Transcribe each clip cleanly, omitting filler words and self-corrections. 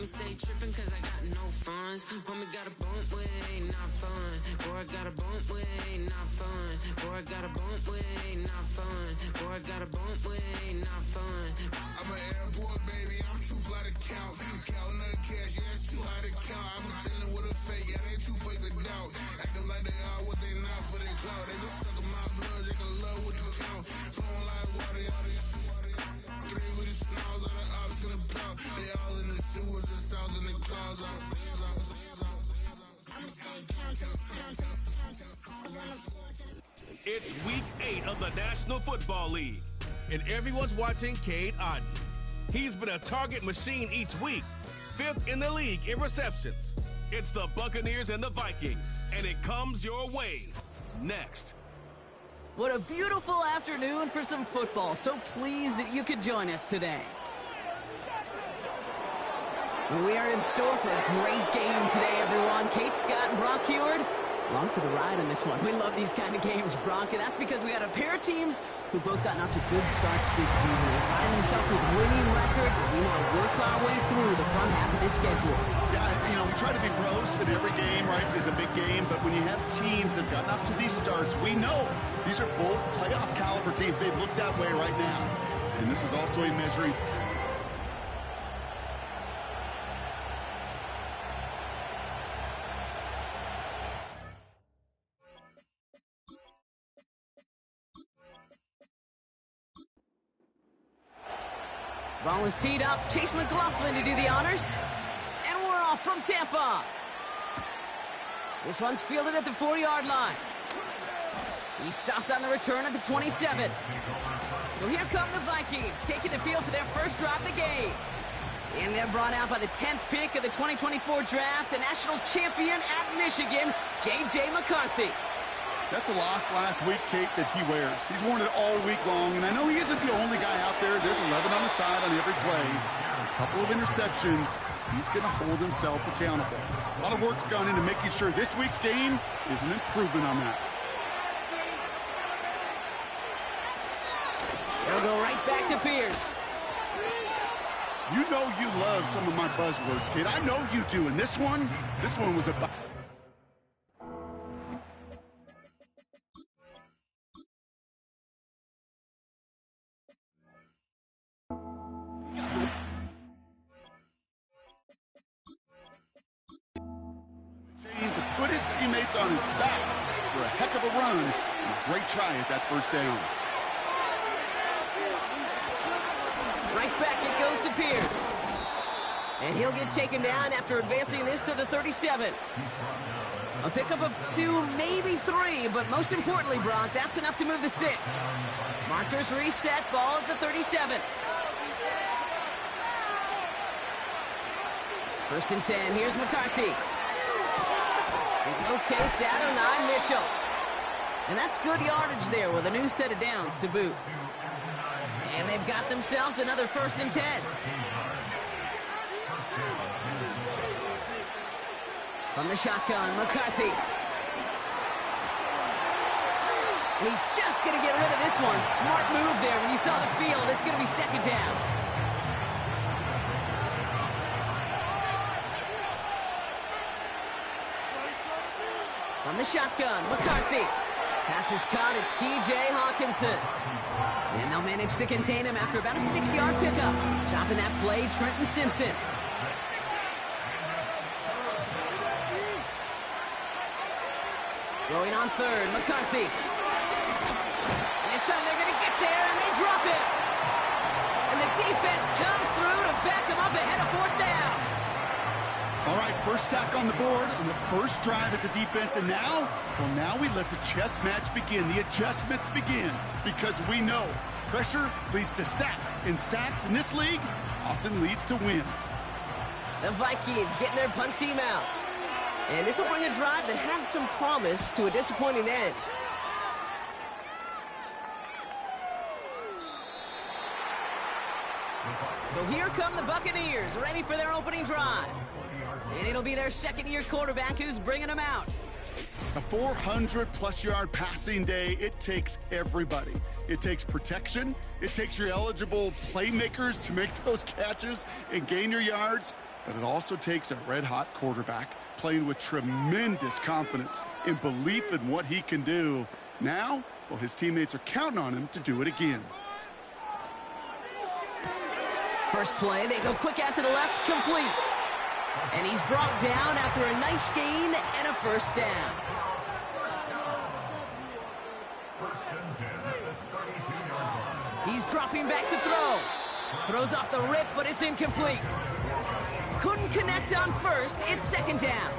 stay tripping cause I got no funds. Homie got a bump with it, ain't not fun. Boy, I got a bump with it, ain't not fun. Boy, I got a bump with it, ain't not fun. Boy, I got a bump with it, ain't not fun. I'm an airport baby, I'm too fly to count. Counting the cash, yeah, it's too high to count. I'm dealing with a fake, yeah, they too fake to doubt. Acting like they are what they not for their clout. They just sucking my blood, they can love what you count. Flowing like water, three with the snows on the ops gonna pout. They all in the sewers and south in the clouds. It's week 8 of the National Football League, and everyone's watching Cade Otton. He's been a target machine each week, 5th in the league in receptions. It's the Buccaneers and the Vikings, and it comes your way next. What a beautiful afternoon for some football. So pleased that you could join us today. We are in store for a great game today, everyone. Kate Scott and Brock Heward, along for the ride on this one. We love these kind of games, Brock, and that's because we got a pair of teams who both gotten off to good starts this season. They find themselves with winning records as we now work our way through the front half of this schedule. Yeah, you know, we try to be pros in every game, right? It's a big game, but when you have teams that have gotten off to these starts, we know these are both playoff caliber teams. They look that way right now. And this is also a measuring. Ball is teed up. Chase McLaughlin to do the honors. And we're off from Tampa. This one's fielded at the 4-yard line. He stopped on the return at the 27. So here come the Vikings, taking the field for their first drive of the game. And they're brought out by the 10th pick of the 2024 draft, a national champion at Michigan, J.J. McCarthy. That's a loss last week, Kate, that he wears. He's worn it all week long, and I know he isn't the only guy out there. There's 11 on the side on every play. A couple of interceptions. He's going to hold himself accountable. A lot of work's gone into making sure this week's game is an improvement on that. They'll go right back to Pierce. You know you love some of my buzzwords, Kate. I know you do, and this one was about... to put his teammates on his back for a heck of a run and a great try at that first down. Right back it goes to Pierce. And he'll get taken down after advancing this to the 37. A pickup of 2, maybe 3, but most importantly, Brock, that's enough to move the sticks. Markers reset, ball at the 37. First and 10, here's McCarthy. Locates Adonai Mitchell. And that's good yardage there with a new set of downs to boot. And they've got themselves another first and 10. From the shotgun, McCarthy. And he's just going to get rid of this one. Smart move there. When you saw the field, it's going to be second down. From the shotgun, McCarthy. Pass is caught, it's T.J. Hawkinson. And they'll manage to contain him after about a 6-yard pickup. Chopping that play, Trenton Simpson. Going on third, McCarthy. And this time they're going to get there, and they drop it. And the defense comes through to back them up ahead of fourth down. All right, first sack on the board on the first drive as a defense, and now we let the chess match begin, the adjustments begin, because we know pressure leads to sacks, and sacks in this league often leads to wins. The Vikings getting their punt team out. And this will bring a drive that had some promise to a disappointing end. So here come the Buccaneers, ready for their opening drive. And it'll be their second-year quarterback who's bringing them out. A 400-plus yard passing day, it takes everybody. It takes protection. It takes your eligible playmakers to make those catches and gain your yards. but it also takes a red-hot quarterback playing with tremendous confidence and belief in what he can do. Now, well, his teammates are counting on him to do it again. First play, they go quick out to the left, complete. And he's brought down after a nice gain and a first down. He's dropping back to throw. Throws off the rip, but it's incomplete. Couldn't connect on first. It's second down.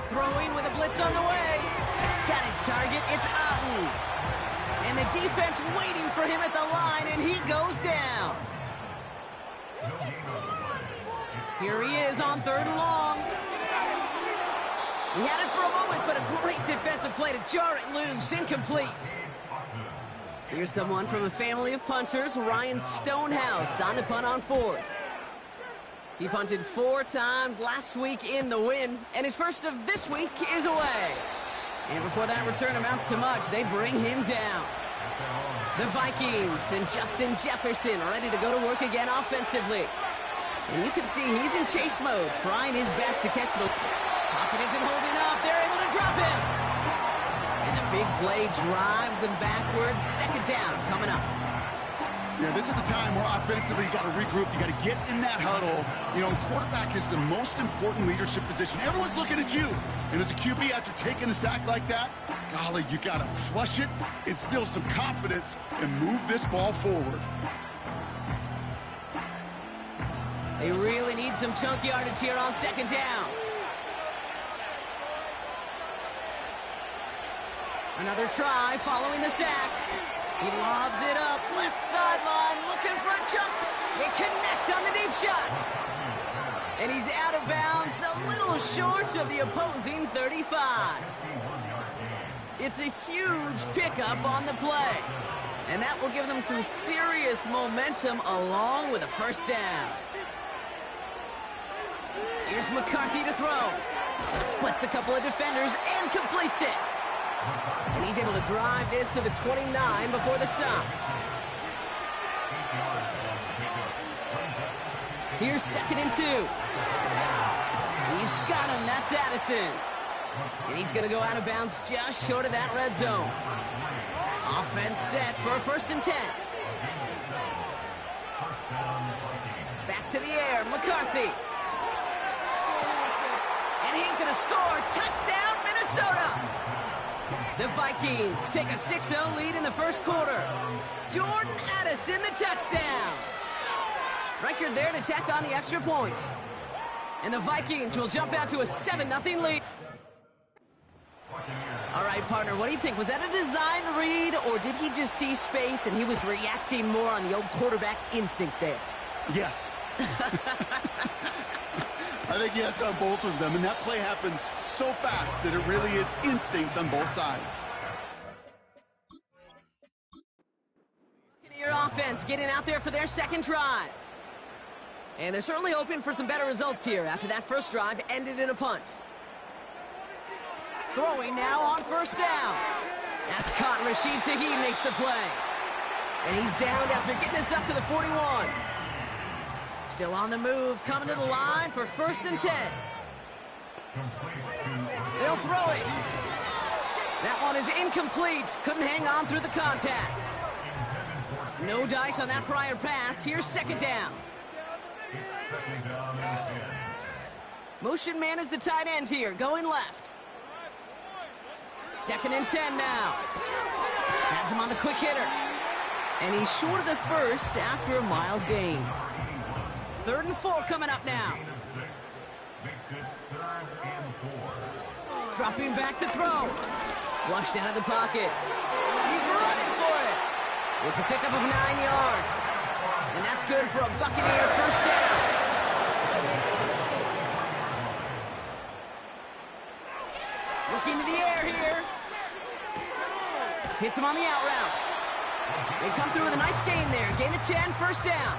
Throwing with a blitz on the way. Got his target. It's Otten. And the defense waiting for him at the line, and he goes down. Here he is on 3rd and long. He had it for a moment, but a great defensive play to jar it loose. Incomplete. Here's someone from a family of punters, Ryan Stonehouse, on the punt on 4th. He punted 4 times last week in the win, and his first of this week is away. And before that return amounts to much, they bring him down. The Vikings and Justin Jefferson ready to go to work again offensively. And you can see he's in chase mode, trying his best to catch the... Pocket isn't holding up. They're able to drop him. And the big play drives them backwards. Second down coming up. Yeah, this is a time where offensively you got to regroup. You got to get in that huddle. You know, quarterback is the most important leadership position. Everyone's looking at you. And as a QB, after taking a sack like that, golly, you got to flush it, instill some confidence, and move this ball forward. They really need some chunk yardage here on second down. Another try following the sack. He lobs it up, left sideline, looking for a chunk. They connect on the deep shot. And he's out of bounds, a little short of the opposing 35. It's a huge pickup on the play. And that will give them some serious momentum along with a first down. Here's McCarthy to throw. Splits a couple of defenders and completes it. And he's able to drive this to the 29 before the stop. Here's 2nd and 2. He's got him. That's Addison. And he's going to go out of bounds just short of that red zone. Offense set for a 1st and 10. Back to the air. McCarthy. And he's going to score. Touchdown, Minnesota. The Vikings take a 6-0 lead in the first quarter. Jordan Addison, the touchdown. Record there to tack on the extra point. And the Vikings will jump out to a 7-0 lead. All right, partner, what do you think? Was that a design read, or did he just see space and he was reacting more on the old quarterback instinct there? Yes. I think yes on both of them, and that play happens so fast that it really is instincts on both sides. Your offense getting out there for their second drive. And they're certainly hoping for some better results here after that first drive ended in a punt. Throwing now on first down. That's caught. Rashid Shaheed makes the play. And he's downed after getting this up to the 41. Still on the move, coming to the line for 1st and 10. They'll throw it. That one is incomplete. Couldn't hang on through the contact. No dice on that prior pass. Here's 2nd down. Motion man is the tight end here, going left. 2nd and 10 now. Has him on the quick hitter. And he's short of the first after a mild gain. 3rd and 4 coming up now. Dropping back to throw. Flushed out of the pocket. He's running for it. It's a pickup of 9 yards. And that's good for a Buccaneer first down. Looking to the air here. Hits him on the out route. They come through with a nice gain there. Gain of 10, first down.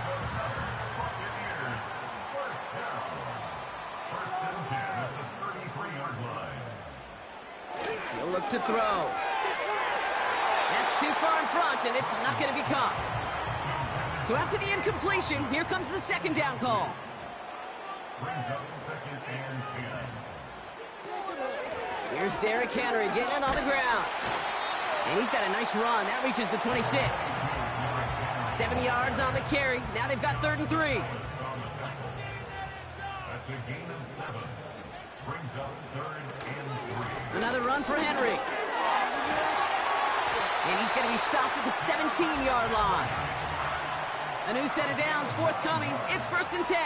He'll look to throw. That's too far in front, and it's not going to be caught. So after the incompletion, here comes the second down call. Brings up 2nd and 10. Here's Derrick Henry getting it on the ground. And he's got a nice run. That reaches the 26. 7 yards on the carry. Now they've got 3rd and 3. That's a gain of 7. Brings up 3rd and 3. Another run for Henry. And he's going to be stopped at the 17-yard line. A new set of downs forthcoming. It's 1st and 10.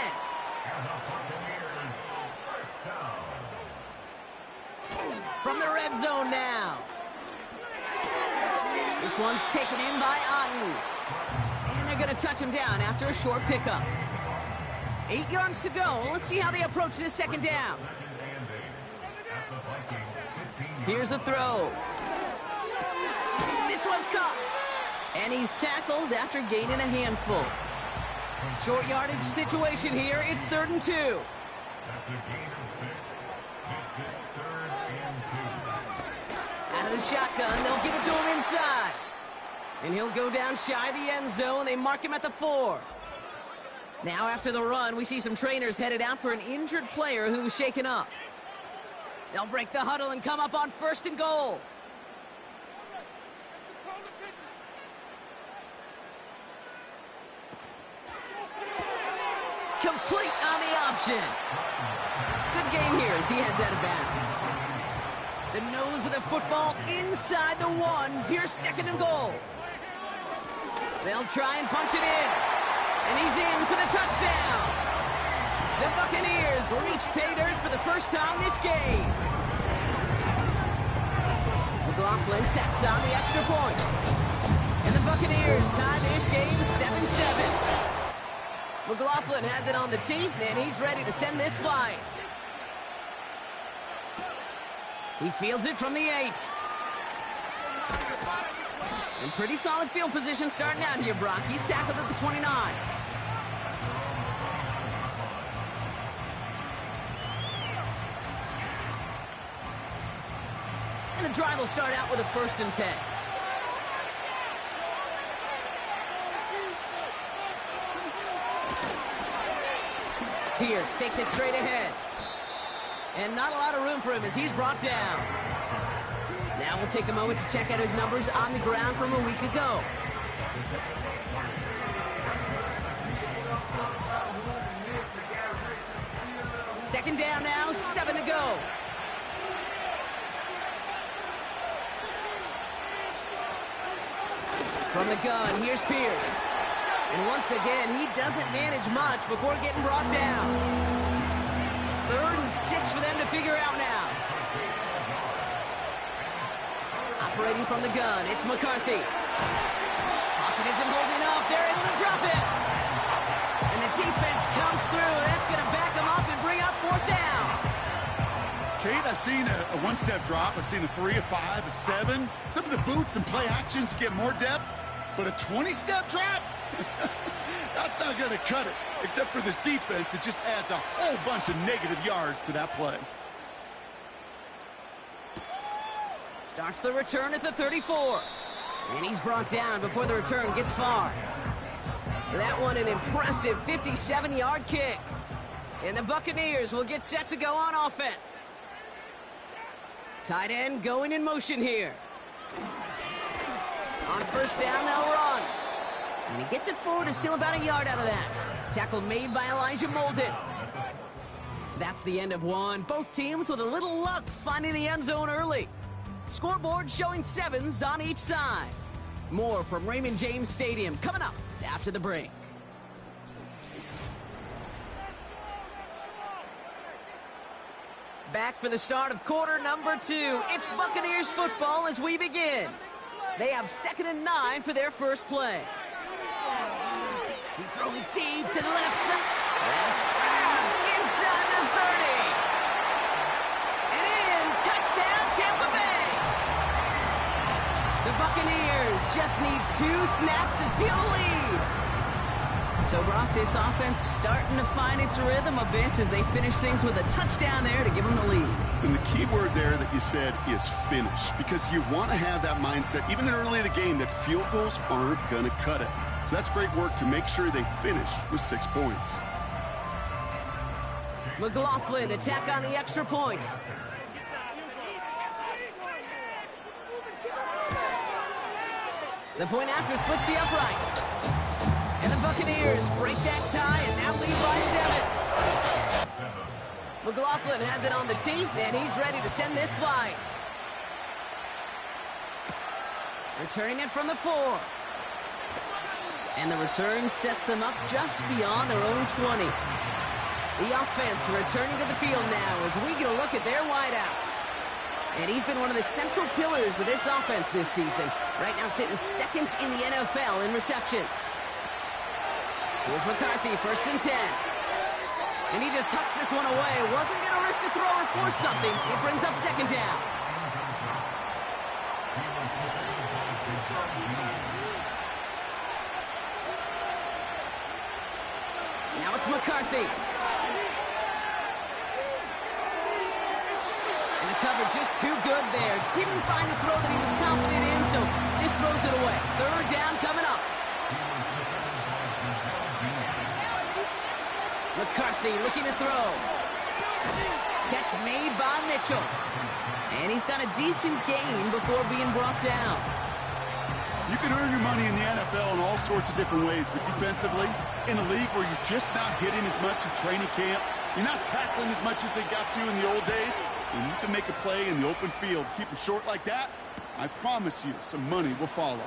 From the red zone now. This one's taken in by Otten. And they're going to touch him down after a short pickup. 8 yards to go. Let's see how they approach this second down. Here's a throw. This one's caught. And he's tackled after gaining a handful. Short yardage situation here. It's 3rd and 2. That's a gain of 6. Makes it 3rd and 2. Out of the shotgun, they'll give it to him inside. And he'll go down shy of the end zone. They mark him at the 4. Now after the run, we see some trainers headed out for an injured player who was shaken up. They'll break the huddle and come up on 1st and goal. Complete on the option. Good game here as he heads out of bounds. The nose of the football inside the 1. Here's 2nd and goal. They'll try and punch it in. And he's in for the touchdown. The Buccaneers reach pay dirt for the first time this game. McLaughlin sets on the extra point. And the Buccaneers tie this game 7-7. McLaughlin has it on the tee, and he's ready to send this flying. He fields it from the 8. In pretty solid field position starting out here, Brock. He's tackled at the 29. And the drive will start out with a 1st and 10. Pierce takes it straight ahead. And not a lot of room for him as he's brought down. Now we'll take a moment to check out his numbers on the ground from a week ago. Second down now, 7 to go. From the gun, here's Pierce. And once again, he doesn't manage much before getting brought down. 3rd and 6 for them to figure out now. Operating from the gun, it's McCarthy. Pocket isn't holding up. They're able to drop it. And the defense comes through. That's going to back them up and bring up 4th down. Kate, I've seen a one-step drop. I've seen a 3, a 5, a 7. Some of the boots and play actions get more depth. But a 20-step drop? That's not going to cut it. Except for this defense, it just adds a whole bunch of negative yards to that play. Starts the return at the 34. And he's brought down before the return gets far. That one an impressive 57-yard kick. And the Buccaneers will get set to go on offense. Tight end going in motion here. On 1st down, they'll run. And he gets it forward, is still about a yard out of that. Tackle made by Elijah Molden. That's the end of one. Both teams with a little luck finding the end zone early. Scoreboard showing 7s on each side. More from Raymond James Stadium coming up after the break. Back for the start of quarter number 2. It's Buccaneers football as we begin. They have 2nd and 9 for their first play. He's throwing deep to the left side. That's grabbed inside the 30. And in, touchdown Tampa Bay. The Buccaneers just need 2 snaps to steal the lead. So, Brock, this offense starting to find its rhythm a bit as they finish things with a touchdown there to give them the lead. And the key word there that you said is finish, because you want to have that mindset, even early in the game, that field goals aren't going to cut it. So that's great work to make sure they finish with 6 points. McLaughlin attack on the extra point. The point after splits the uprights. And the Buccaneers break that tie and now lead by 7. McLaughlin has it on the tee, and he's ready to send this flying. Returning it from the 4. And the return sets them up just beyond their own 20. The offense returning to the field now as we get a look at their wideouts. And he's been one of the central pillars of this offense this season. Right now sitting second in the NFL in receptions. Here's McCarthy, 1st and 10. And he just hucks this one away. Wasn't going to risk a throw or force something. It brings up 2nd down. Now it's McCarthy. And the cover just too good there. Didn't find a throw that he was confident in, so just throws it away. 3rd down coming up. McCarthy looking to throw. Catch made by Mitchell. And he's got a decent gain before being brought down. You can earn your money in the NFL in all sorts of different ways, but defensively, in a league where you're just not hitting as much in training camp, you're not tackling as much as they got to in the old days, and you can make a play in the open field, keep them short like that, I promise you some money will follow.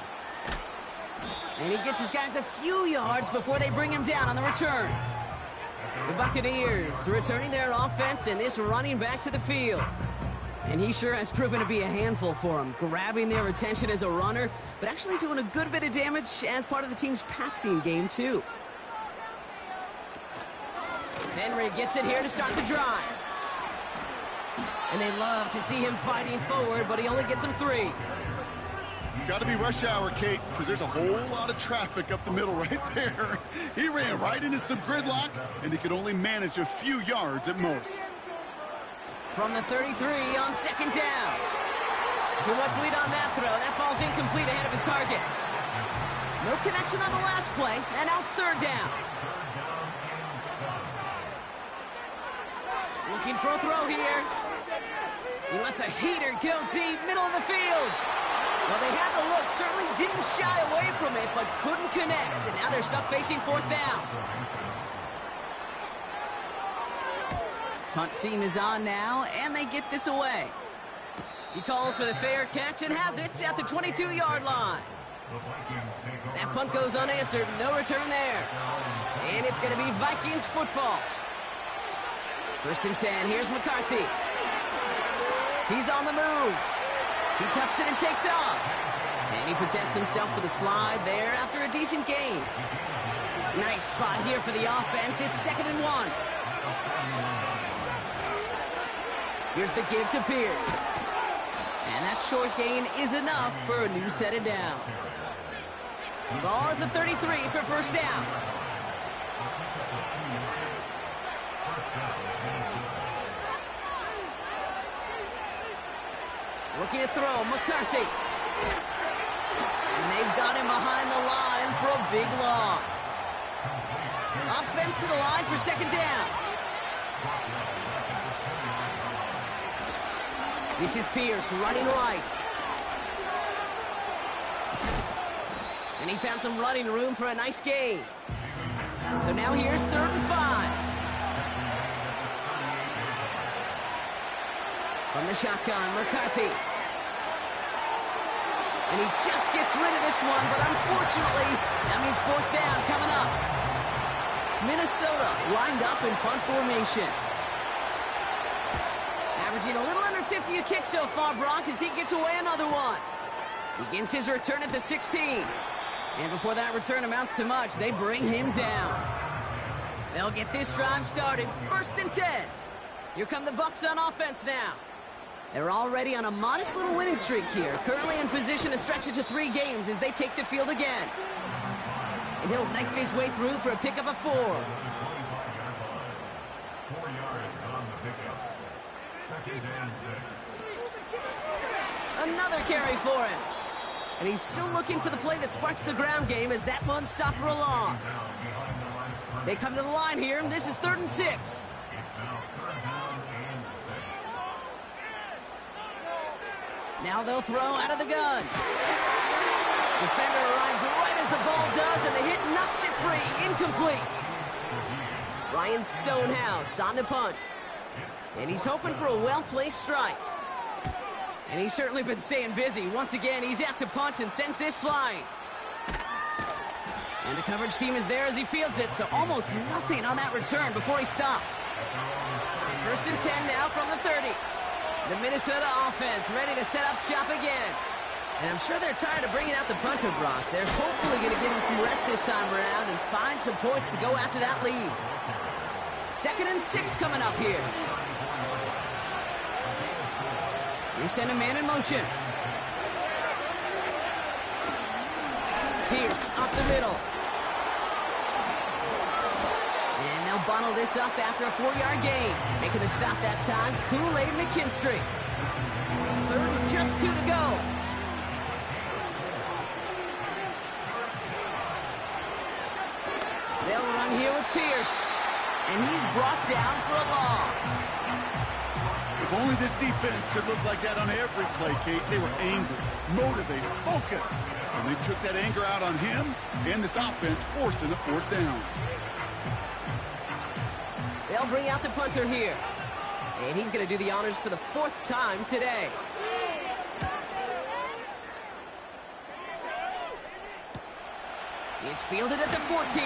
And he gets his guys a few yards before they bring him down on the return. The Buccaneers returning their offense and this running back to the field. And he sure has proven to be a handful for them, grabbing their attention as a runner, but actually doing a good bit of damage as part of the team's passing game, too. Henry gets it here to start the drive. And they love to see him fighting forward, but he only gets him 3. Got to be rush hour, Kate, because there's a whole lot of traffic up the middle right there. He ran right into some gridlock, and he could only manage a few yards at most. From the 33 on 2nd down. Too much lead on that throw. That falls incomplete ahead of his target. No connection on the last play, and now it's 3rd down. Looking for a throw here. He lets a heater go deep, middle of the field. Well, they had the look, certainly didn't shy away from it, but couldn't connect. And now they're stuck facing 4th down. Punt team is on now, and they get this away. He calls for the fair catch and has it at the 22-yard line. That punt goes unanswered, no return there. And it's going to be Vikings football. 1st and 10, here's McCarthy. He's on the move. He tucks it and takes off. And he protects himself with a slide there after a decent gain. Nice spot here for the offense. It's 2nd and 1. Here's the give to Pierce. And that short gain is enough for a new set of downs. Ball at the 33 for 1st down. Looking to throw, McCarthy. And they've got him behind the line for a big loss. Offense to the line for 2nd down. This is Pierce running right. And he found some running room for a nice gain. So now here's 3rd and 5. From the shotgun, McCarthy. And he just gets rid of this one, but unfortunately, that means 4th down coming up. Minnesota lined up in punt formation. Averaging a little under 50 a kick so far, Brock, as he gets away another one. Begins his return at the 16. And before that return amounts to much, they bring him down. They'll get this drive started. 1st and 10. Here come the Bucs on offense now. They're already on a modest little winning streak here. Currently in position to stretch it to 3 games as they take the field again. And he'll knife his way through for a pickup of 4. 4 yards on the pickup. 2nd and 6. Another carry for him. And he's still looking for the play that sparks the ground game as that one stopped for a loss. They come to the line here, and this is 3rd and 6. Now they'll throw out of the gun. Defender arrives right as the ball does, and the hit knocks it free. Incomplete. Ryan Stonehouse on the punt. And he's hoping for a well-placed strike. And he's certainly been staying busy. Once again, he's out to punt and sends this flying. And the coverage team is there as he fields it, so almost nothing on that return before he stopped. 1st and 10 now from the 30. The Minnesota offense ready to set up shop again. And I'm sure they're tired of bringing out the punter, Brock. They're hopefully going to give him some rest this time around and find some points to go after that lead. 2nd and 6 coming up here. They send a man in motion. Pierce up the middle. And they'll bundle this up after a 4-yard gain. Making the stop that time, Kool-Aid McKinstry. 3rd and just 2 to go. They'll run here with Pierce. And he's brought down for a loss. If only this defense could look like that on every play, Kate. They were angry, motivated, focused. And they took that anger out on him and this offense, forcing a 4th down. They'll bring out the punter here. And he's going to do the honors for the 4th time today. It's fielded at the 14.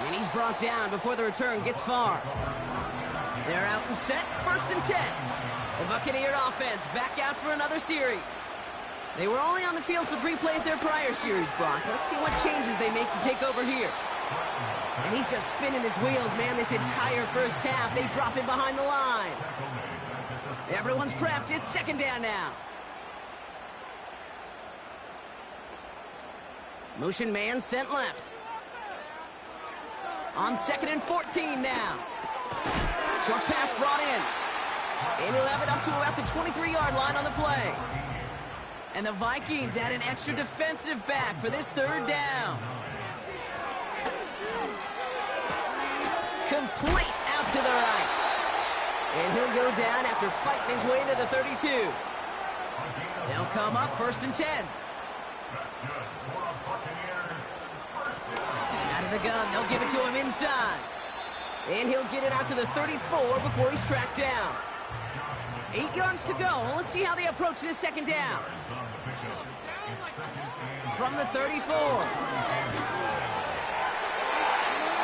And he's brought down before the return gets far. They're out and set, 1st and 10. The Buccaneer offense back out for another series. They were only on the field for 3 plays their prior series, Brock. Let's see what changes they make to take over here. And he's just spinning his wheels, man, this entire first half. They drop him behind the line. Everyone's prepped. It's 2nd down now. Motion man sent left. On 2nd and 14 now. Short pass brought in. And he'll have it up to about the 23-yard line on the play. And the Vikings add an extra defensive back for this 3rd down. Complete out to the right. And he'll go down after fighting his way to the 32. They'll come up 1st and 10. Out of the gun, they'll give it to him inside. And he'll get it out to the 34 before he's tracked down. 8 yards to go. Let's see how they approach this 2nd down. From the 34.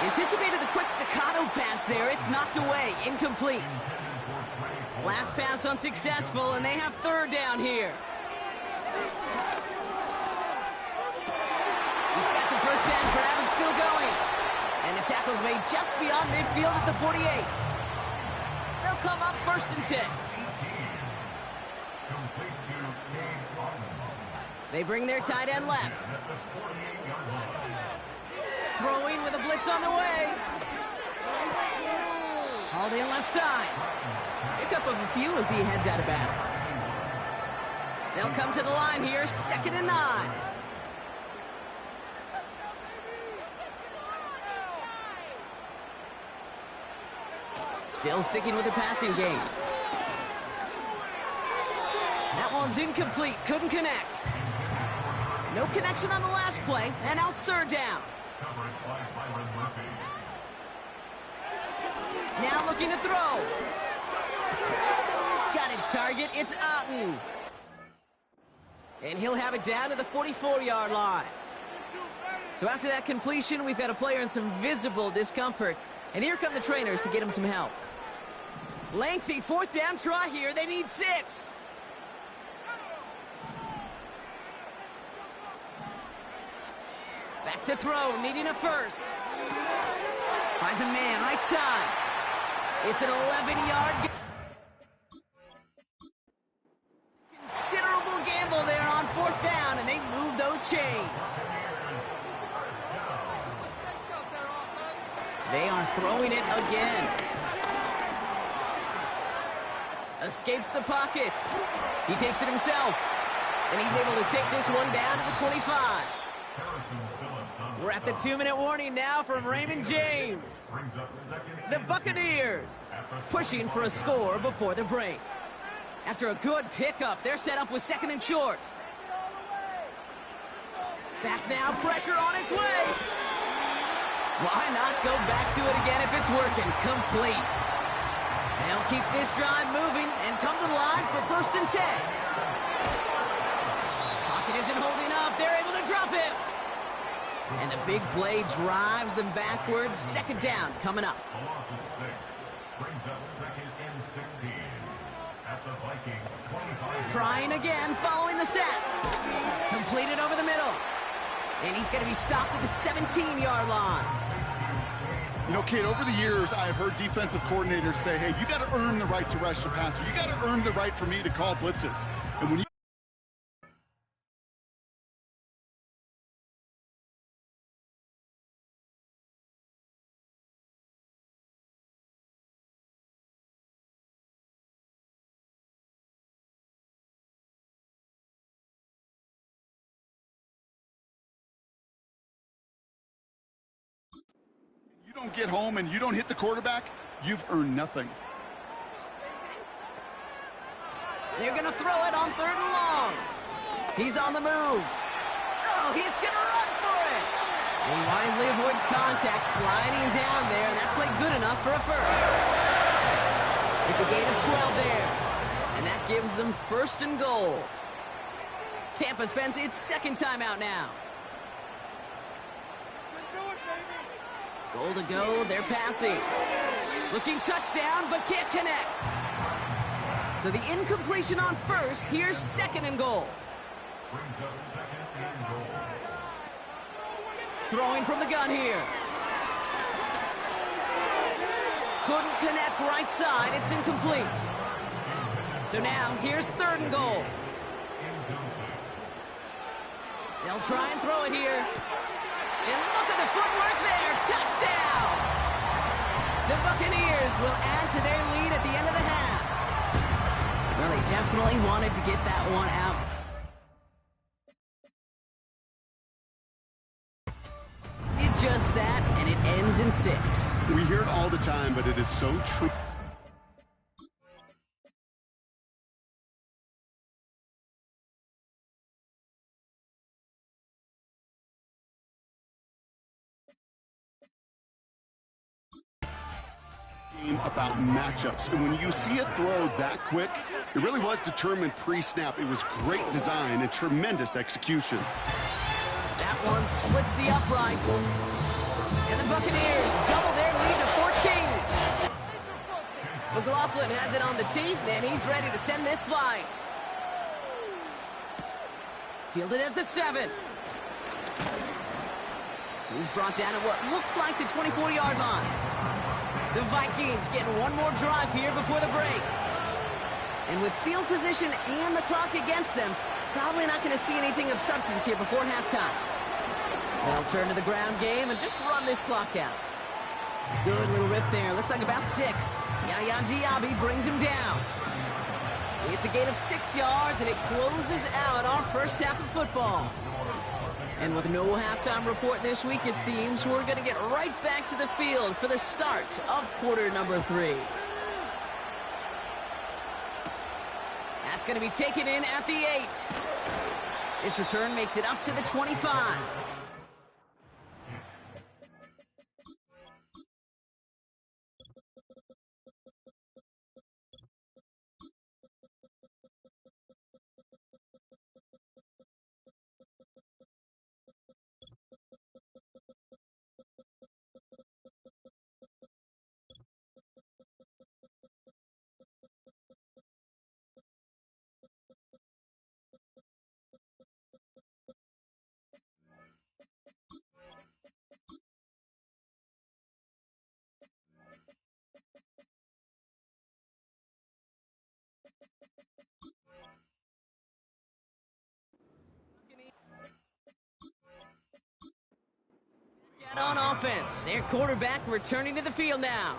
Anticipated the quick staccato pass there. It's knocked away. Incomplete. Last pass unsuccessful, and they have 3rd down here. He's got the 1st down grab and still going. And the tackle's made just beyond midfield at the 48. They'll come up 1st and 10. They bring their tight end left. Throwing with a blitz on the way. Hauled in left side. Pickup of a few as he heads out of bounds. They'll come to the line here, 2nd and 9. Still sticking with the passing game. That one's incomplete. Couldn't connect. No connection on the last play, and now it's 3rd down. Now looking to throw. Got his target. It's Otten. And he'll have it down to the 44-yard line. So after that completion, we've got a player in some visible discomfort. And here come the trainers to get him some help. Lengthy 4th down try here. They need 6. Back to throw, needing a 1st. Finds a man right side. It's an 11-yard. Considerable gamble there on 4th down, and they move those chains. They are throwing it again. Escapes the pocket. He takes it himself. And he's able to take this one down to the 25. We're at the 2-minute warning now from Raymond James. The Buccaneers pushing for a score before the break. After a good pickup, they're set up with 2nd and short. Back now, pressure on its way. Why not go back to it again if it's working? Complete. They'll keep this drive moving and come to the line for 1st and 10. Pocket isn't holding up. They're able to drop him. And the big play drives them backwards. 2nd down coming up. A loss of 6 brings up 2nd and 16 at the Vikings 25. Trying again following the set. Completed over the middle. And he's going to be stopped at the 17-yard line. You know, Kate, over the years, I've heard defensive coordinators say, hey, you got to earn the right to rush the passer. You got to earn the right for me to call blitzes. And when you don't get home and you don't hit the quarterback, you've earned nothing. They're going to throw it on 3rd and long. He's on the move. Oh, he's going to run for it. He wisely avoids contact, sliding down there, and that played good enough for a first. It's a gain of 12 there, and that gives them 1st and goal. Tampa spends its 2nd timeout now. Goal to go, they're passing. Looking touchdown, but can't connect. So the incompletion on 1st, here's 2nd and goal. Brings up 2nd and goal. Throwing from the gun here. Couldn't connect right side, it's incomplete. So now, here's 3rd and goal. They'll try and throw it here. And look at the footwork there. Touchdown! The Buccaneers will add to their lead at the end of the half. Well, they definitely wanted to get that one out. Did just that, and it ends in 6. We hear it all the time, but it is so true. About matchups, and when you see a throw that quick, it really was determined pre-snap. It was great design and tremendous execution. That one splits the uprights, and the Buccaneers double their lead to 14. McLaughlin has it on the tee, and he's ready to send this flying. Fielded at the 7. He's brought down at what looks like the 24-yard line. The Vikings getting one more drive here before the break. And with field position and the clock against them, probably not going to see anything of substance here before halftime. They'll turn to the ground game and just run this clock out. Good little rip there. Looks like about 6. Yaya Diaby brings him down. It's a gain of 6 yards, and it closes out our first half of football. And with no halftime report this week, it seems we're going to get right back to the field for the start of quarter number 3. That's going to be taken in at the 8. This return makes it up to the 25. On offense, their quarterback returning to the field now.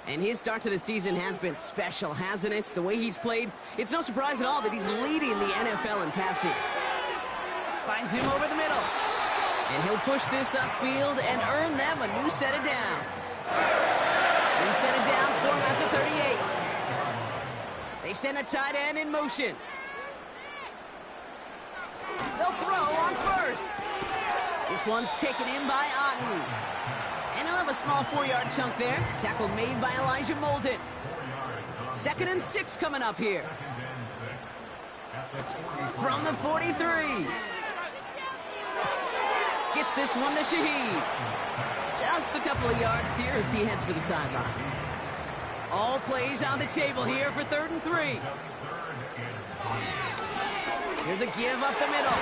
And his start to the season has been special, hasn't it? The way he's played, it's no surprise at all that he's leading the NFL in passing. Finds him over the middle. And he'll push this upfield and earn them a new set of downs. New set of downs for him at the 38. They send a tight end in motion. They'll throw on first. This one's taken in by Otten. And he'll have a small 4-yard chunk there. Tackle made by Elijah Molden. 2nd and 6 coming up here. From the 43. Gets this one to Shaheed. Just a couple of yards here as he heads for the sideline. All plays on the table here for 3rd and 3. Here's a give up the middle.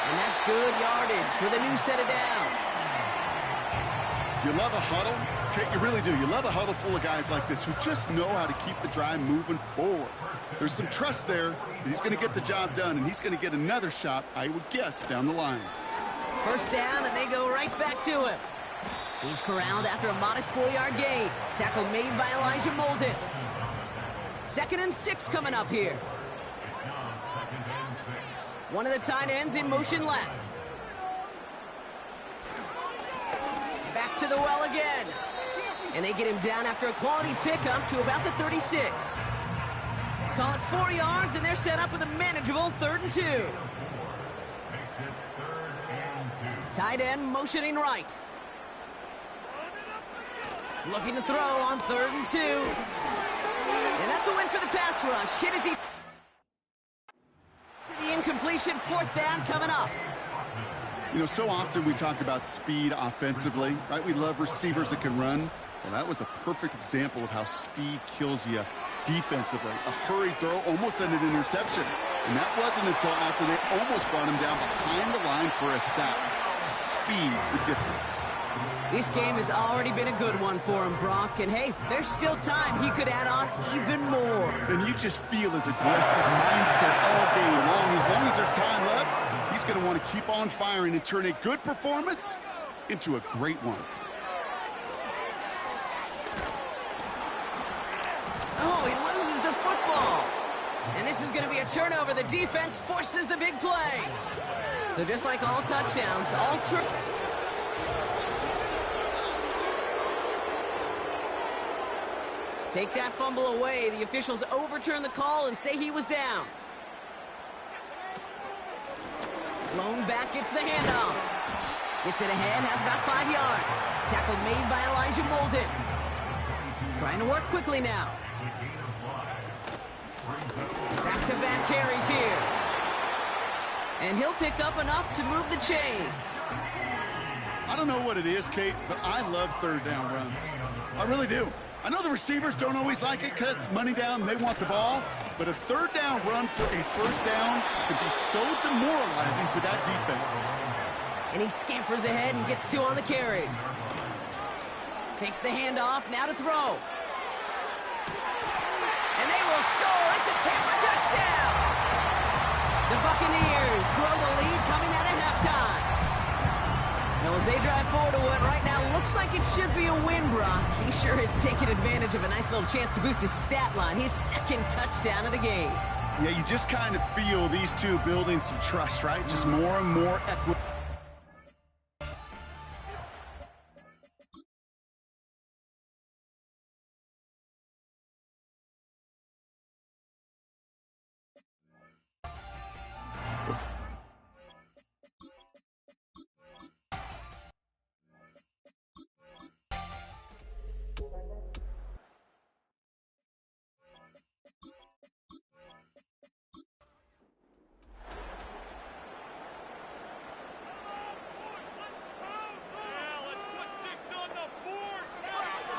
And that's good yardage with a new set of downs. You love a huddle? Okay, you really do. You love a huddle full of guys like this who just know how to keep the drive moving forward. There's some trust there that he's going to get the job done, and he's going to get another shot, I would guess, down the line. 1st down, and they go right back to him. He's corralled after a modest 4-yard gain. Tackle made by Elijah Molden. 2nd and 6 coming up here. One of the tight ends in motion left. Back to the well again. And they get him down after a quality pickup to about the 36. Call it 4 yards, and they're set up with a manageable 3rd and 2. Tight end motioning right. Looking to throw on 3rd and 2. And that's a win for the pass rush. Hit as he... The incompletion, 4th down coming up. You know, so often we talk about speed offensively, right? We love receivers that can run. Well, that was a perfect example of how speed kills you defensively. A hurried throw almost ended an interception. And that wasn't until after they almost brought him down behind the line for a sack. Speed's the difference. This game has already been a good one for him, Brock. And hey, there's still time he could add on even more. And you just feel his aggressive mindset all game long. As long as there's time left, he's going to want to keep on firing and turn a good performance into a great one. Oh, he loses the football. And this is going to be a turnover. The defense forces the big play. So just like all touchdowns, all take that fumble away. The officials overturn the call and say he was down. Lone back gets the handoff. Gets it ahead, has about 5 yards. Tackle made by Elijah Molden. Trying to work quickly now. Back-to-back carries here. And he'll pick up enough to move the chains. I don't know what it is, Kate, but I love 3rd down runs. I really do. I know the receivers don't always like it because it's money down and they want the ball, but a 3rd down run for a 1st down can be so demoralizing to that defense. And he scampers ahead and gets 2 on the carry. Takes the handoff, now to throw. And they will score. It's a Tampa touchdown. The Buccaneers grow the lead coming out of halftime. Now as they drive forward to what right now looks like it should be a win, Brock. He sure has taken advantage of a nice little chance to boost his stat line. His 2nd touchdown of the game. Yeah, you just kind of feel these two building some trust, right? Just more and more equity.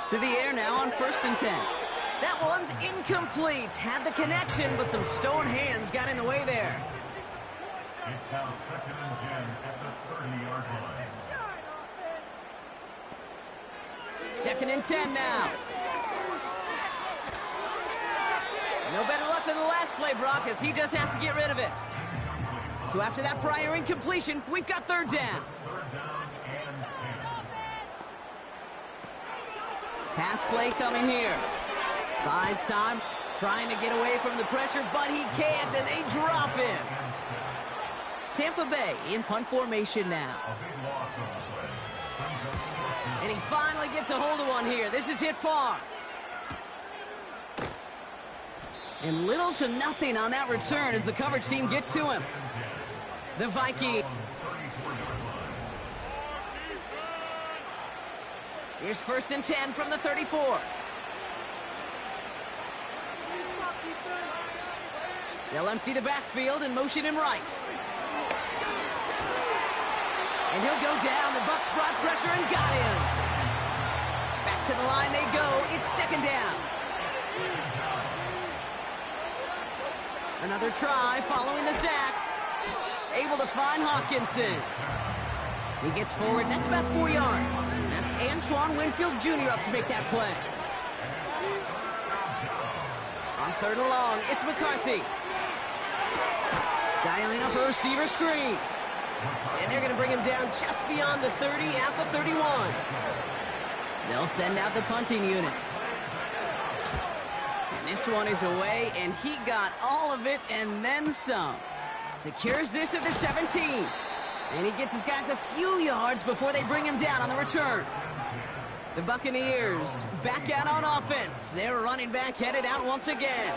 To the air now on 1st and 10. That one's incomplete. Had the connection, but some stone hands got in the way there. It's now 2nd and 10 at the 30-yard line. 2nd and 10 now. No better luck than the last play, Brock, as he just has to get rid of it. So after that prior incompletion, we've got 3rd down. Pass play coming here. Buys time, trying to get away from the pressure, but he can't, and they drop him. Tampa Bay in punt formation now. And he finally gets a hold of one here. This is hit far. And little to nothing on that return as the coverage team gets to him. The Vikings. Here's 1st and 10 from the 34. They'll empty the backfield and motion him right. And he'll go down. The Bucs brought pressure and got him. Back to the line they go. It's 2nd down. Another try following the sack. Able to find Hawkinson. He gets forward, and that's about 4 yards. That's Antoine Winfield Jr. up to make that play. On 3rd and long, it's McCarthy. Dialing up a receiver screen. And they're going to bring him down just beyond the 30 at the 31. They'll send out the punting unit. And this one is away, and he got all of it and then some. Secures this at the 17. And he gets his guys a few yards before they bring him down on the return. The Buccaneers back out on offense. Their running back headed out once again.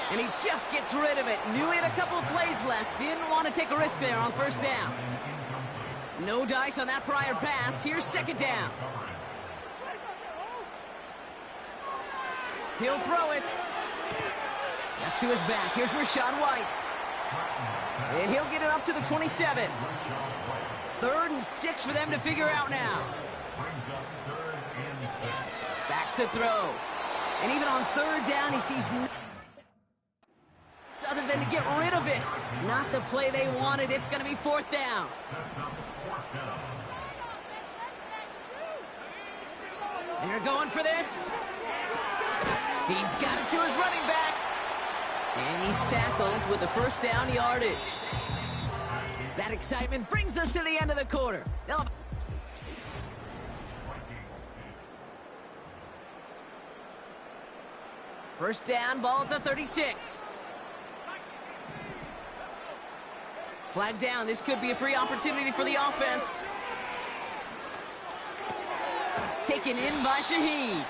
And he just gets rid of it. Knew he had a couple of plays left. Didn't want to take a risk there on 1st down. No dice on that prior pass. Here's 2nd down. He'll throw it. That's to his back. Here's Rachaad White. And he'll get it up to the 27. 3rd and 6 for them to figure out now. Back to throw. And even on 3rd down, he sees nothing other than to get rid of it. Not the play they wanted. It's going to be 4th down. They're going for this. He's got it to his running back. And he's tackled with the 1st down yardage. That excitement brings us to the end of the quarter. First down, ball at the 36. Flag down. This could be a free opportunity for the offense. Taken in by Shaheed.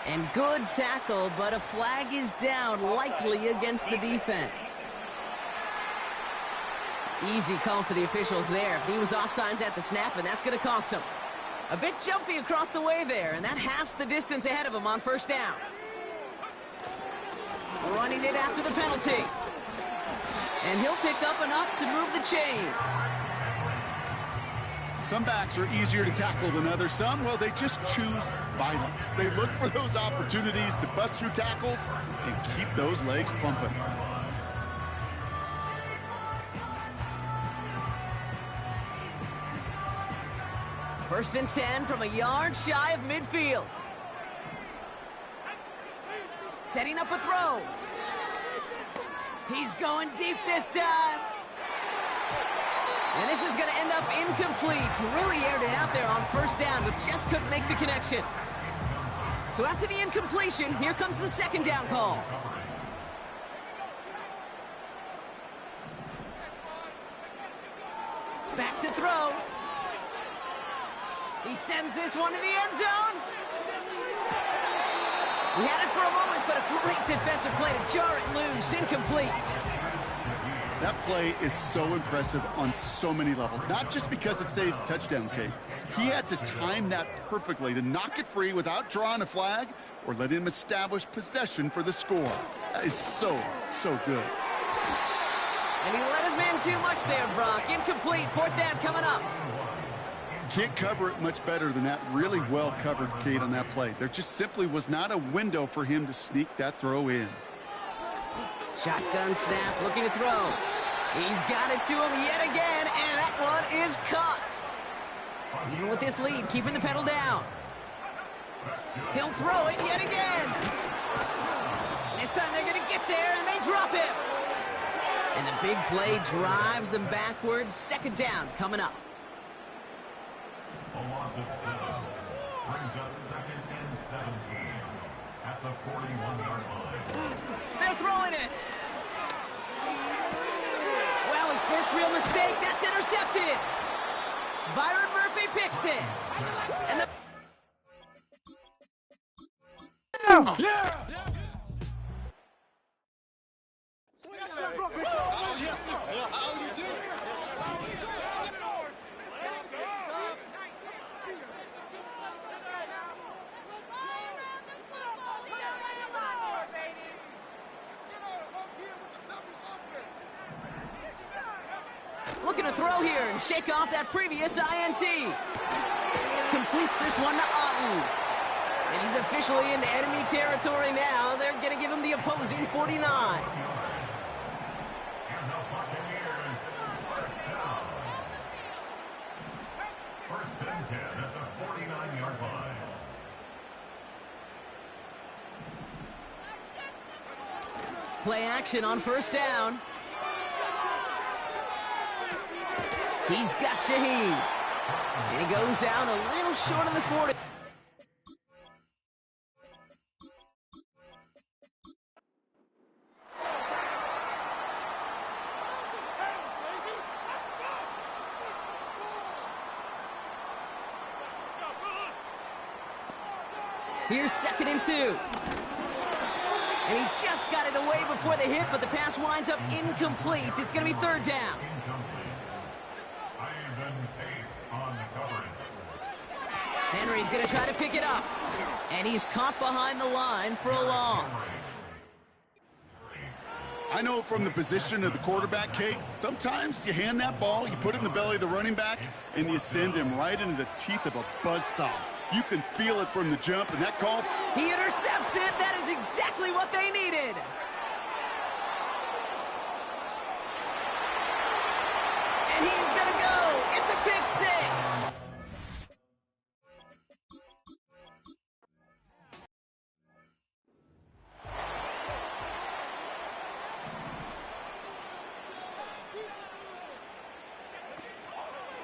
And good tackle, but a flag is down, likely against the defense. Easy call for the officials there. He was offsides at the snap, and that's going to cost him. A bit jumpy across the way there, and that halves the distance ahead of him on 1st down. Running it after the penalty. And he'll pick up enough to move the chains. Some backs are easier to tackle than others. Some, well, they just choose violence. They look for those opportunities to bust through tackles and keep those legs pumping. First and 10 from a yard shy of midfield. Setting up a throw. He's going deep this time. And this is going to end up incomplete. Really aired it out there on 1st down, but just couldn't make the connection. So after the incompletion, here comes the 2nd down call. Back to throw. He sends this one to the end zone. We had it for a moment, but a great defensive play to jar it loose. Incomplete. That play is so impressive on so many levels. Not just because it saves a touchdown, Kate. He had to time that perfectly to knock it free without drawing a flag or let him establish possession for the score. That is so, so good. And he let his man too much there, Brock. Incomplete. 4th down coming up. Can't cover it much better than that. Really well covered, Kate, on that play. There just simply was not a window for him to sneak that throw in. Shotgun snap, looking to throw. He's got it to him yet again, and that one is caught. Even with this lead, keeping the pedal down. He'll throw it yet again. And this time they're going to get there, and they drop him. And the big play drives them backwards. 2nd down coming up. First and 7. Brings up 2nd and 17 at the 41-yard line. They're throwing it. Well, his first real mistake, that's intercepted. Byron Murphy picks it. And the... Looking to throw here and shake off that previous INT. Completes this one to Otten. And he's officially in enemy territory now. They're going to give him the opposing 49. And the Buccaneers first down. First and 10 at the 49-yard line. Play action on first down. He's got Shaheed. And he goes out a little short of the 40. Here's 2nd and 2. And he just got it away before the hit, but the pass winds up incomplete. It's going to be 3rd down. Henry's going to try to pick it up. And he's caught behind the line for a loss. I know from the position of the quarterback, Kate, sometimes you hand that ball, you put it in the belly of the running back, and you send him right into the teeth of a buzzsaw. You can feel it from the jump, and that call... He intercepts it. That is exactly what they needed. And he's going to go. It's a pick 6.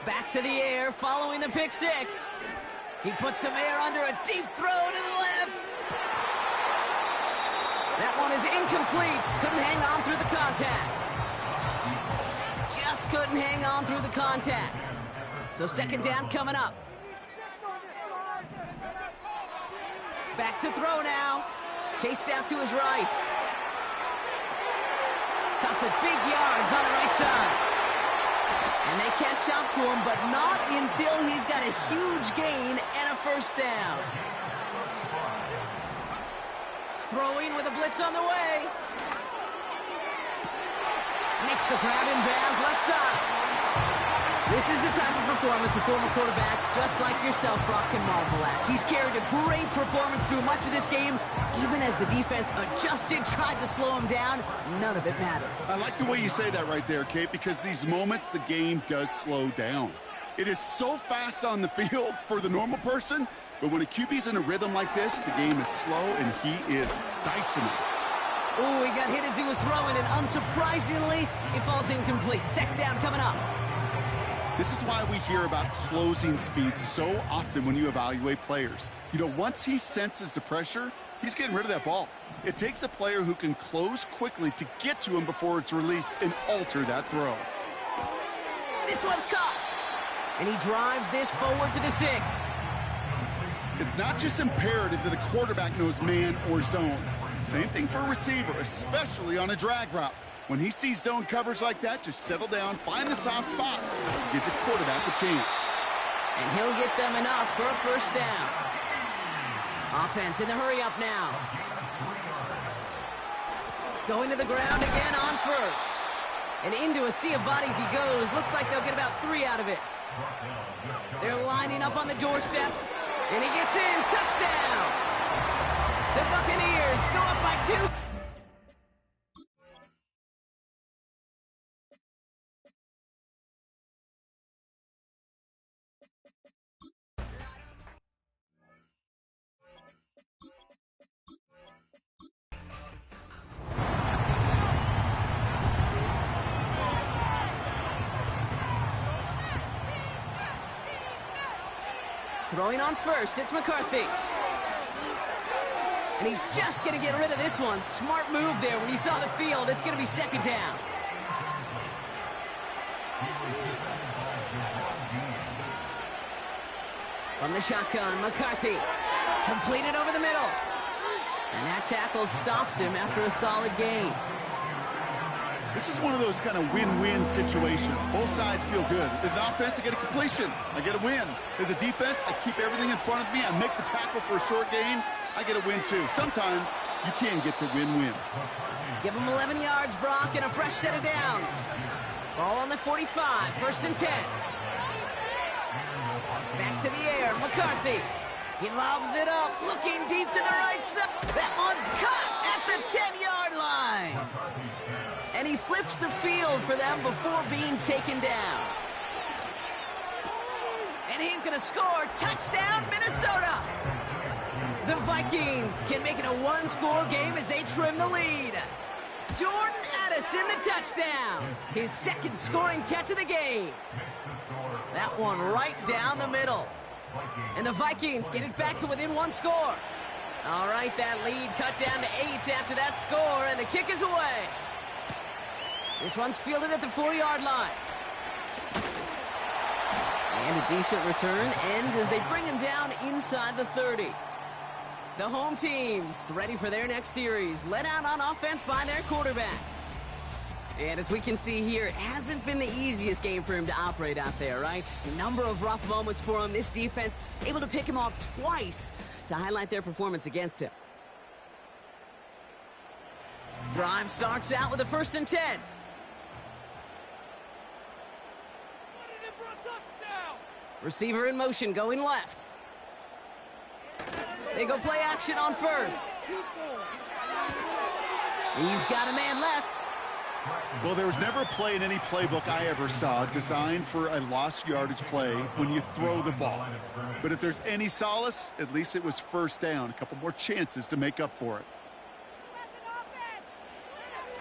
Back to the air, following the pick 6. He puts some air under a deep throw to the left. That one is incomplete. Couldn't hang on through the contact. Just couldn't hang on through the contact. So 2nd down coming up. Back to throw now. Chased out to his right. Got for big yards on the right side. And they catch up to him, but not until he's got a huge gain and a first down. Throwing with a blitz on the way. Makes the grab in bounds left side. This is the type of performance a former quarterback, just like yourself, Brock, can marvel at. He's carried a great performance through much of this game. Even as the defense adjusted, tried to slow him down, none of it mattered. I like the way you say that right there, Kate, because these moments the game does slow down. It is so fast on the field for the normal person, but when a QB's in a rhythm like this, the game is slow and he is dicing it. Oh, he got hit as he was throwing, and unsurprisingly, it falls incomplete. 2nd down coming up. This is why we hear about closing speed so often when you evaluate players. You know, once he senses the pressure, he's getting rid of that ball. It takes a player who can close quickly to get to him before it's released and alter that throw. This one's caught. And he drives this forward to the 6. It's not just imperative that a quarterback knows man or zone. Same thing for a receiver, especially on a drag route. When he sees zone coverage like that, just settle down, find the soft spot, give the quarterback a chance. And he'll get them enough for a first down. Offense in the hurry up now. Going to the ground again on first. And into a sea of bodies he goes. Looks like they'll get about 3 out of it. They're lining up on the doorstep. And he gets in. Touchdown! The Buccaneers go up by 2. Throwing on first, it's McCarthy. And he's just going to get rid of this one. Smart move there when he saw the field. It's going to be second down. From the shotgun, McCarthy. Completed over the middle. And that tackle stops him after a solid gain. This is one of those kind of win-win situations. Both sides feel good. As an offense, I get a completion. I get a win. As a defense, I keep everything in front of me. I make the tackle for a short gain. I get a win, too. Sometimes you can get to win-win. Give him 11 yards, Brock, and a fresh set of downs. Ball on the 45, first and 10. Back to the air, McCarthy. He lobs it up, looking deep to the right side. That one's caught at the 10-yard line. And he flips the field for them before being taken down. And he's going to score. Touchdown, Minnesota. The Vikings can make it a one-score game as they trim the lead. Jordan Addison, the touchdown. His second scoring catch of the game. That one right down the middle. And the Vikings get it back to within one score. All right, that lead cut down to 8 after that score, and the kick is away. This one's fielded at the 4-yard line. And a decent return ends as they bring him down inside the 30. The home team's ready for their next series, led out on offense by their quarterback. And as we can see here, it hasn't been the easiest game for him to operate out there, right? A number of rough moments for him. This defense able to pick him off twice to highlight their performance against him. Drive starts out with a first and 10. Receiver in motion, going left. They go play action on first. He's got a man left. Well, there was never a play in any playbook I ever saw designed for a lost yardage play when you throw the ball. But if there's any solace, at least it was first down. A couple more chances to make up for it.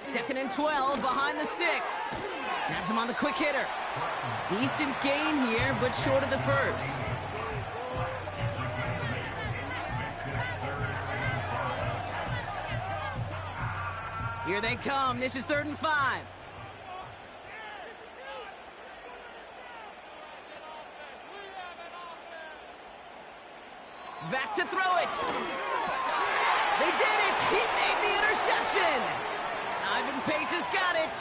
Second and 12 behind the sticks. Has him on the quick hitter. Decent gain here, but short of the first. Here they come. This is 3rd and 5. Back to throw it. They did it. He made the interception. Ivan Pace has got it.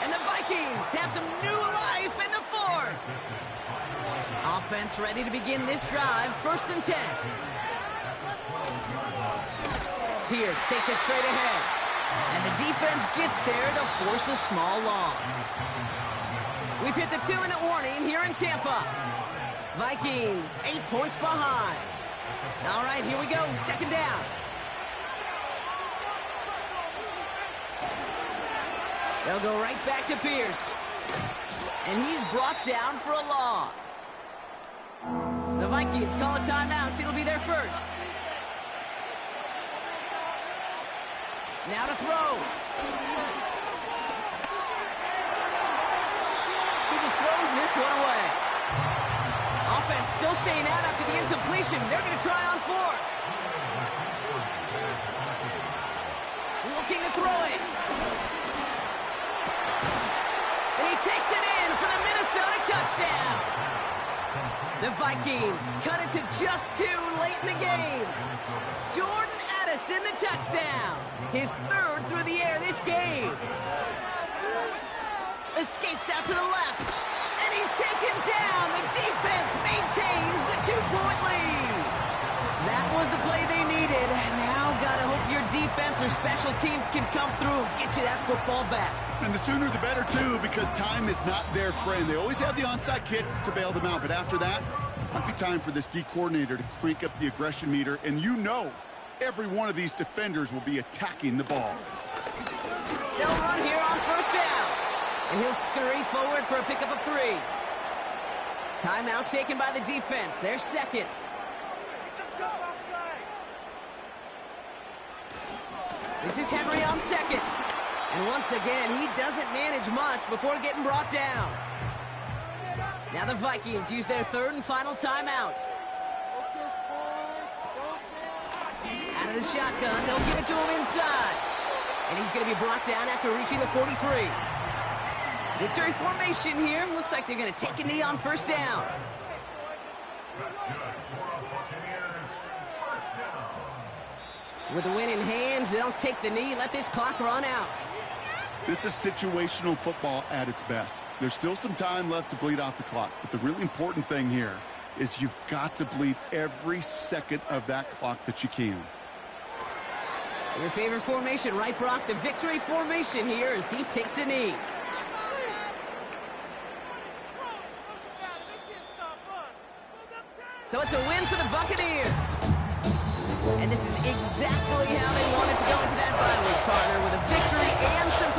And the Vikings have some new life in the 4th. Offense ready to begin this drive. 1st and 10. Pierce takes it straight ahead. And the defense gets there to force a small loss. We've hit the 2-minute warning here in Tampa. Vikings 8 points behind. All right, here we go. Second down. They'll go right back to Pierce. And he's brought down for a loss. The Vikings call a timeout. It'll be their first. Now to throw. He just throws this one away. Offense still staying out after the incompletion. They're going to try on 4th. Looking to throw it. And he takes it in for the Minnesota touchdown. The Vikings cut it to just 2 late in the game. Jordan Addison, the touchdown. His 3rd through the air this game. Escapes out to the left. And he's taken down. The defense maintains the 2-point lead. That was the play they needed. Now gotta hope your defense or special teams can come through and get you that football back. And the sooner the better, too, because time is not their friend. They always have the onside kick to bail them out, but after that, might be time for this D coordinator to crank up the aggression meter, and you know every one of these defenders will be attacking the ball. They'll run here on first down, and he'll scurry forward for a pickup of 3. Timeout taken by the defense. Their second. This is Henry on second. And once again, he doesn't manage much before getting brought down. Now the Vikings use their 3rd and final timeout. of the shotgun. They'll give it to him inside. And he's going to be brought down after reaching the 43. Victory formation here. Looks like they're going to take a knee on first down. With the win in hand, they'll take the knee, let this clock run out. This is situational football at its best. There's still some time left to bleed off the clock, but the really important thing here is you've got to bleed every second of that clock that you can. Your favorite formation, right, Brock? The victory formation here as he takes a knee. So it's a win for the Buccaneers. And this is exactly how they wanted to go into that bye week, partner, with a victory and some